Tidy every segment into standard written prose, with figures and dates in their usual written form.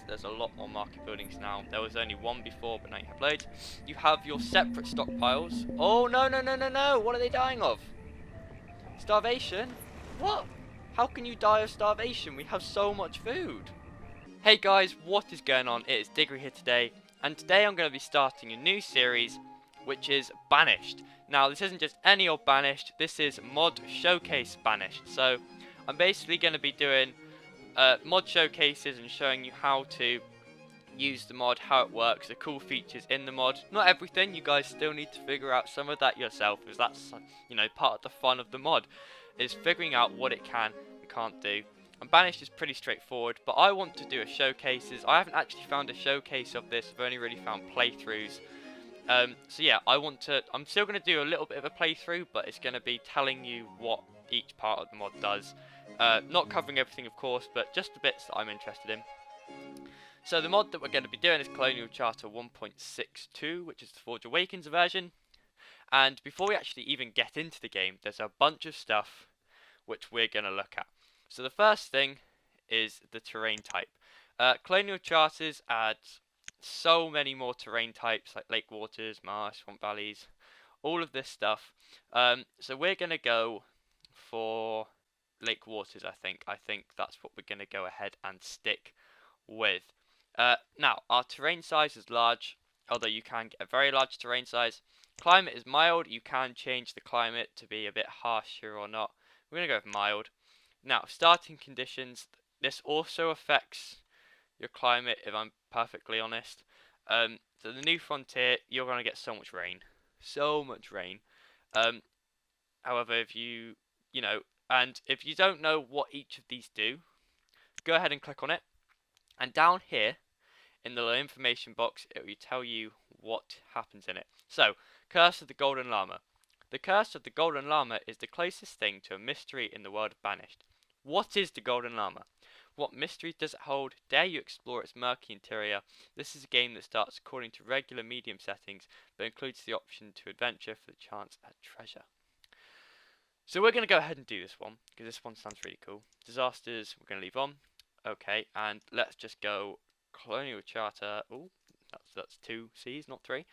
there's a lot more market buildings now. There was only one before, but now you have loads. You have your separate stockpiles. Oh no no no no no! What are they dying of? Starvation? What? How can you die of starvation? We have so much food. Hey guys, what is going on? It is Diggory here today, and today I'm going to be starting a new series, which is Banished. Now, this isn't just any old Banished, this is Mod Showcase Banished. So, I'm basically going to be doing mod showcases and showing you how to use the mod, how it works, the cool features in the mod. Not everything, you guys still need to figure out some of that yourself, because that's, you know, part of the fun of the mod, is figuring out what it can and can't do. And Banished is pretty straightforward, but I want to do a showcases. I haven't actually found a showcase of this, I've only really found playthroughs. So yeah, I'm still going to do a little bit of a playthrough, but it's going to be telling you what each part of the mod does. Not covering everything, of course, but just the bits that I'm interested in. So the mod that we're going to be doing is Colonial Charter 1.62, which is the Forge Awakens version. And before we actually even get into the game, there's a bunch of stuff which we're going to look at. So the first thing is the terrain type. Colonial Charters add so many more terrain types, like lake waters, marsh, swamp valleys, all of this stuff. So we're going to go for lake waters, I think. I think that's what we're going to go ahead and stick with. Now, our terrain size is large, although you can get a very large terrain size. Climate is mild. You can change the climate to be a bit harsher or not. We're going to go with mild. Now, starting conditions. This also affects your climate, if I'm perfectly honest. So the new frontier, you're going to get so much rain. So much rain. However, if you don't know what each of these do, go ahead and click on it. And down here, in the little information box, it will tell you what happens in it. So, Curse of the Golden Llama. The Curse of the Golden Llama is the closest thing to a mystery in the world of Banished. What is the Golden Llama? What mysteries does it hold? Dare you explore its murky interior? This is a game that starts according to regular medium settings, but includes the option to adventure for the chance at treasure. So we're going to go ahead and do this one, because this one sounds really cool. Disasters, we're going to leave on. Okay, and let's just go Colonial Charter. Oh, that's 2 C's, not 3.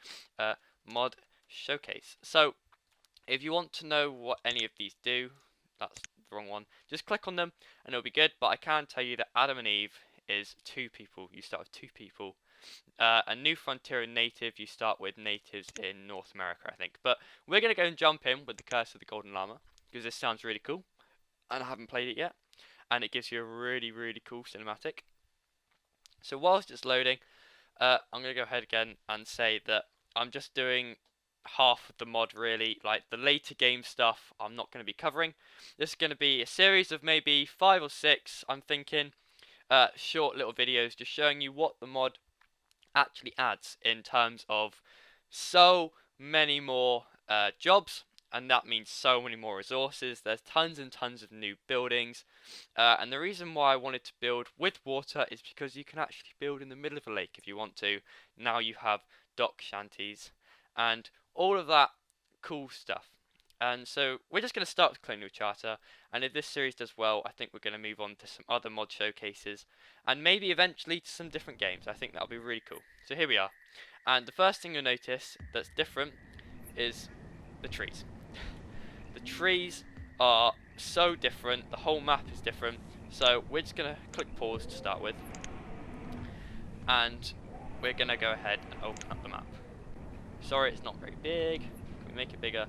Mod Showcase. So, if you want to know what any of these do, that's the wrong one, just click on them and it'll be good. But I can tell you that Adam and Eve is 2 people. You start with 2 people. A New Frontier and Native, you start with natives in North America, I think. But we're going to go and jump in with the Curse of the Golden Llama, because this sounds really cool, and I haven't played it yet. And it gives you a really, really cool cinematic. So whilst it's loading, I'm going to go ahead again and say that I'm just doing half of the mod, really. Like the later game stuff I'm not going to be covering. This is going to be a series of maybe 5 or 6, I'm thinking, short little videos just showing you what the mod actually adds in terms of so many more jobs. And that means so many more resources. There's tons and tons of new buildings. And the reason why I wanted to build with water is because you can actually build in the middle of a lake if you want to. Now you have dock shanties and all of that cool stuff. And so we're just going to start with Colonial Charter. And if this series does well, I think we're going to move on to some other mod showcases. And maybe eventually to some different games. I think that'll be really cool. So here we are. And the first thing you'll notice that's different is the trees. The trees are so different, the whole map is different, so we're just going to click pause to start with, and we're going to go ahead and open up the map. Sorry, it's not very big. Can we make it bigger?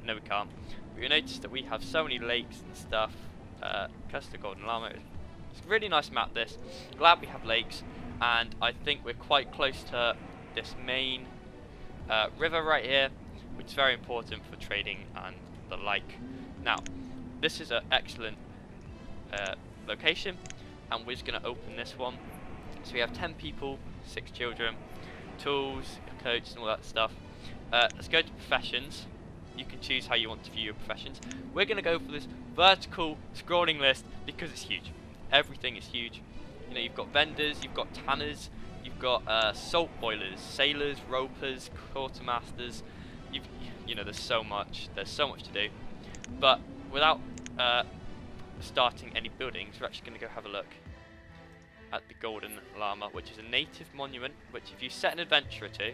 No, we can't. But you'll notice that we have so many lakes and stuff. Curse of the Golden Llama. It's a really nice map, this. Glad we have lakes, and I think we're quite close to this main river right here, which is very important for trading and the like. Now, this is an excellent location, and we're just going to open this one. So we have 10 people, 6 children, tools, coats and all that stuff. Let's go to professions. You can choose how you want to view your professions. We're going to go for this vertical scrolling list because it's huge. Everything is huge. You know, you've got vendors, you've got tanners, you've got salt boilers, sailors, ropers, quartermasters. You know, there's so much to do. But without starting any buildings, we're actually going to go have a look. at the Golden Llama, which is a native monument, which if you set an adventurer to,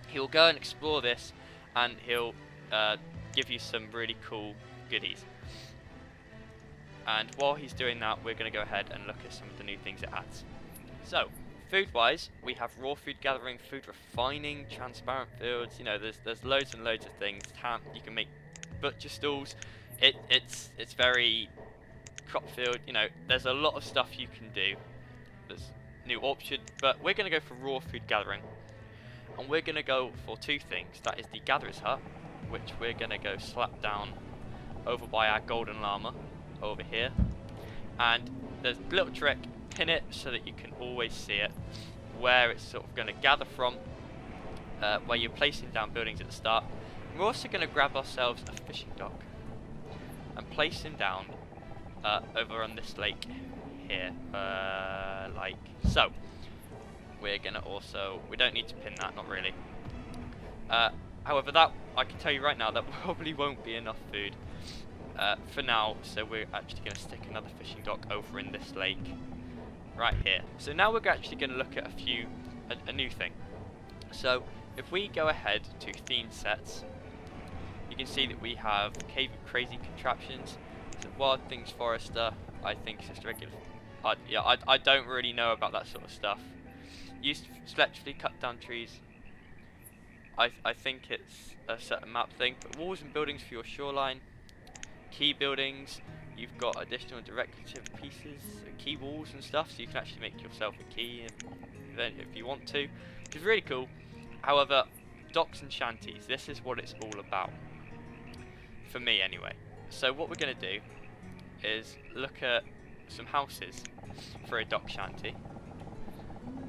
he'll go and explore this, and he'll give you some really cool goodies. And while he's doing that, we're going to go ahead and look at some of the new things it adds. So, food-wise, we have raw food gathering, food refining, transparent fields. You know, there's loads and loads of things. You can make butcher stalls. It's very crop field. You know, there's a lot of stuff you can do. There's new orchard, but we're going to go for raw food gathering, and we're going to go for two things. That is the gatherer's hut, which we're going to go slap down over by our Golden Llama over here, and there's a little trick. Pin it so that you can always see it, where it's sort of going to gather from, where you're placing down buildings at the start. And we're also going to grab ourselves a fishing dock and place him down over on this lake here, like so. We're going to also, we don't need to pin that, not really. However, that I can tell you right now, that probably won't be enough food for now, so we're actually going to stick another fishing dock over in this lake right here. So now we're actually going to look at a new thing. So if we go ahead to theme sets, you can see that we have Cave of Crazy Contraptions, so Wild Things Forester. I think it's just regular. I don't really know about that sort of stuff. Used to selectively cut down trees. I think it's a certain map thing. But walls and buildings for your shoreline. Key buildings. You've got additional decorative pieces, key walls and stuff, so you can actually make yourself a key if you want to, which is really cool. However, docks and shanties, this is what it's all about, for me anyway. So what we're going to do is look at some houses for a dock shanty,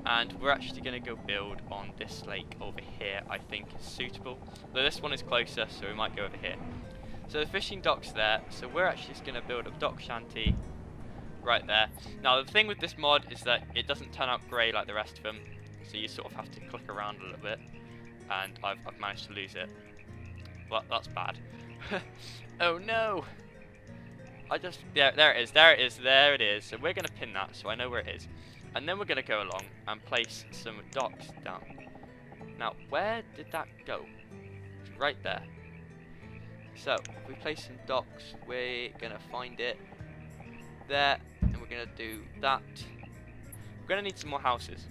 and we're actually going to go build on this lake over here. I think is suitable, though this one is closer, so we might go over here. So the fishing dock's there, so we're actually just going to build a dock shanty right there. Now the thing with this mod is that it doesn't turn out grey like the rest of them, so you sort of have to click around a little bit, and I've managed to lose it. Well, that's bad. Oh no! There it is. So we're going to pin that, so I know where it is. And then we're going to go along and place some docks down. Now, where did that go? It's right there. So, if we place some docks, we're going to find it there, and we're going to do that. We're going to need some more houses.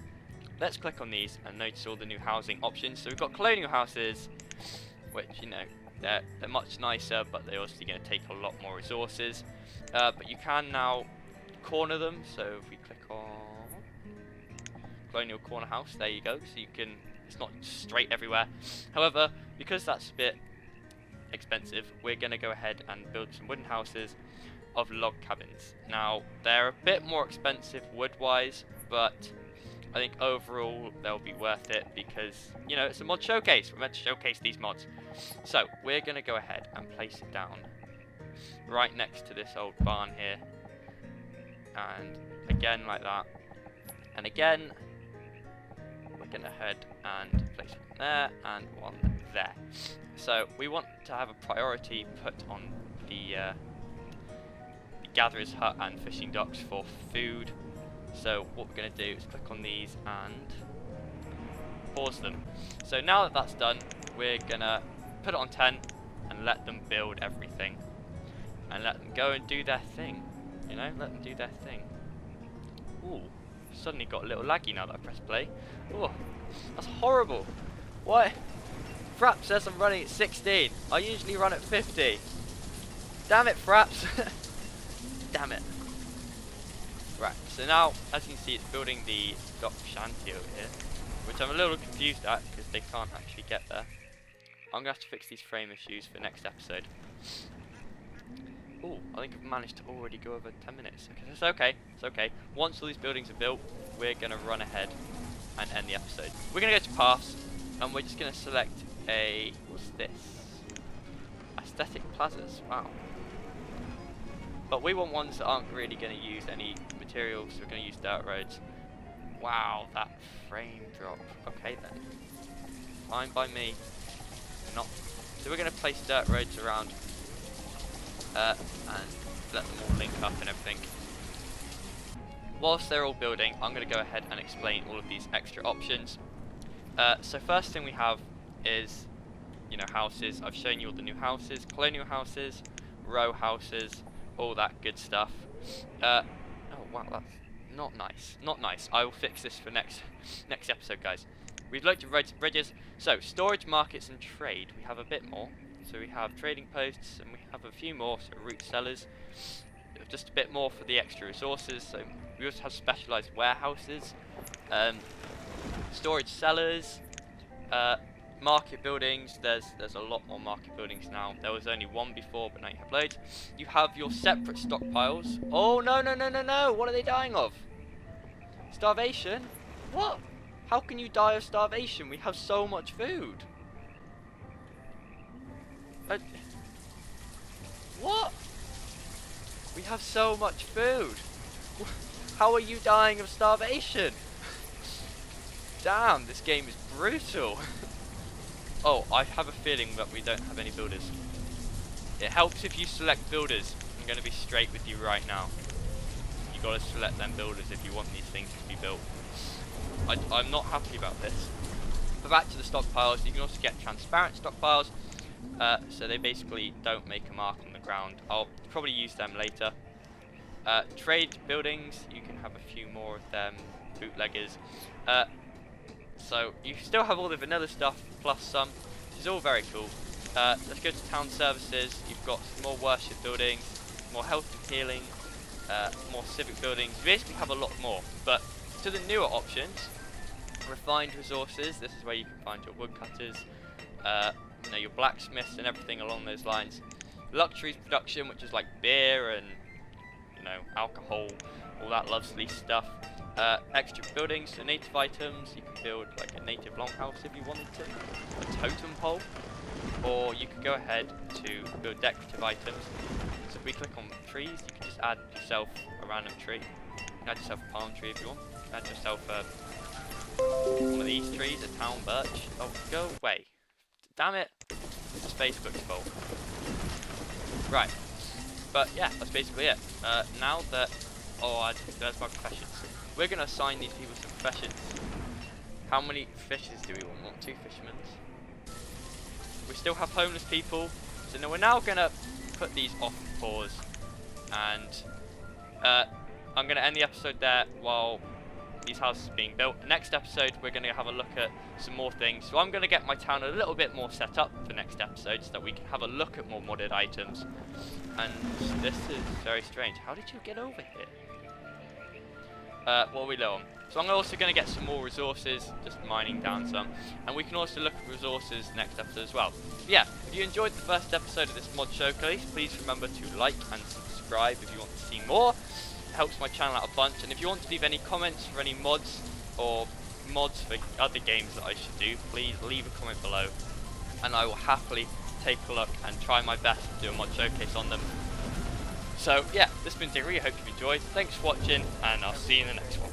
Let's click on these and notice all the new housing options. So we've got colonial houses, which, you know, they're much nicer, but they're also going to take a lot more resources. But you can now corner them, so if we click on colonial corner house, there you go. So you can, it's not straight everywhere. However, because that's a bit expensive, we're going to go ahead and build some wooden houses of log cabins. Now they're a bit more expensive wood wise, but I think overall they'll be worth it because, you know, it's a mod showcase. We're meant to showcase these mods. So we're going to go ahead and place it down right next to this old barn here, and again like that, and again we're going to head and place it there and one there. So we want to have a priority put on the gatherer's hut and fishing docks for food. So what we're going to do is click on these and pause them. So now that that's done, we're going to put it on 10 and let them build everything. And let them go and do their thing. You know, let them do their thing. Ooh, suddenly got a little laggy now that I press play. Ooh, that's horrible. What? Fraps says I'm running at 16. I usually run at 50. Damn it, Fraps. Damn it. Right, so now, as you can see, it's building the dock shanty over here, which I'm a little confused at because they can't actually get there. I'm going to have to fix these frame issues for next episode. Ooh, I think I've managed to already go over 10 minutes. Okay, it's okay, it's okay. Once all these buildings are built, we're going to run ahead and end the episode. We're going to go to paths, and we're just going to select a, what's this? Aesthetic plazas, wow. But we want ones that aren't really going to use any materials, so we're going to use dirt roads. Wow, that frame drop. Okay then. Fine by me. Not. So we're going to place dirt roads around and let them all link up and everything. whilst they're all building, I'm going to go ahead and explain all of these extra options. So first thing we have is, you know, houses. I've shown you all the new houses, colonial houses, row houses, all that good stuff. Oh wow, that's not nice. Not nice. I will fix this for next episode, guys. We've looked at roads and bridges. So storage, markets, and trade. We have a bit more. So we have trading posts, and we have a few more. So route sellers. Just a bit more for the extra resources. So we also have specialized warehouses, storage sellers, market buildings. There's a lot more market buildings now. There was only one before, but now you have loads. You have your separate stockpiles. Oh no no no no no! What are they dying of? Starvation? What? How can you die of starvation? We have so much food. What? We have so much food. How are you dying of starvation? Damn, this game is brutal. Oh, I have a feeling that we don't have any builders. It helps if you select builders. I'm going to be straight with you right now. You got to select them builders if you want these things to be built. I'm not happy about this. But back to the stockpiles, you can also get transparent stockpiles. So they basically don't make a mark on the ground. I'll probably use them later. Trade buildings, you can have a few more of them. Bootleggers. So you still have all the vanilla stuff plus some, which is all very cool. Let's go to town services. You've got some more worship buildings, more health and healing, more civic buildings. You basically have a lot more. But to the newer options, refined resources. This is where you can find your woodcutters, you know, your blacksmiths and everything along those lines. Luxuries production, which is like beer and, you know, alcohol, all that lovely stuff. Extra buildings, so native items. You can build like a native longhouse if you wanted to, a totem pole, or you could go ahead to build decorative items. So if we click on trees, you can just add yourself a random tree. You can add yourself a palm tree if you want. You can add yourself one of these trees, a town birch. Oh, go away. Damn it. It's Facebook's fault. Right. But yeah, that's basically it. Now that... Oh, there's my professions. We're going to assign these people some professions. How many fishes do we want? 2 fishermen. We still have homeless people. So now we're going to put these off pause. And I'm going to end the episode there while these houses are being built. Next episode, we're going to have a look at some more things. So I'm going to get my town a little bit more set up for next episode so that we can have a look at more modded items. And this is very strange. How did you get over here? What are we low on? So I'm also going to get some more resources, just mining down some. And we can also look at resources next episode as well. But yeah, if you enjoyed the first episode of this mod showcase, please remember to like and subscribe if you want to see more. It helps my channel out a bunch. And if you want to leave any comments for any mods or mods for other games that I should do, please leave a comment below. And I will happily take a look and try my best to do a mod showcase on them. So yeah, this has been Diggory. I hope you've enjoyed. Thanks for watching, and I'll see you in the next one.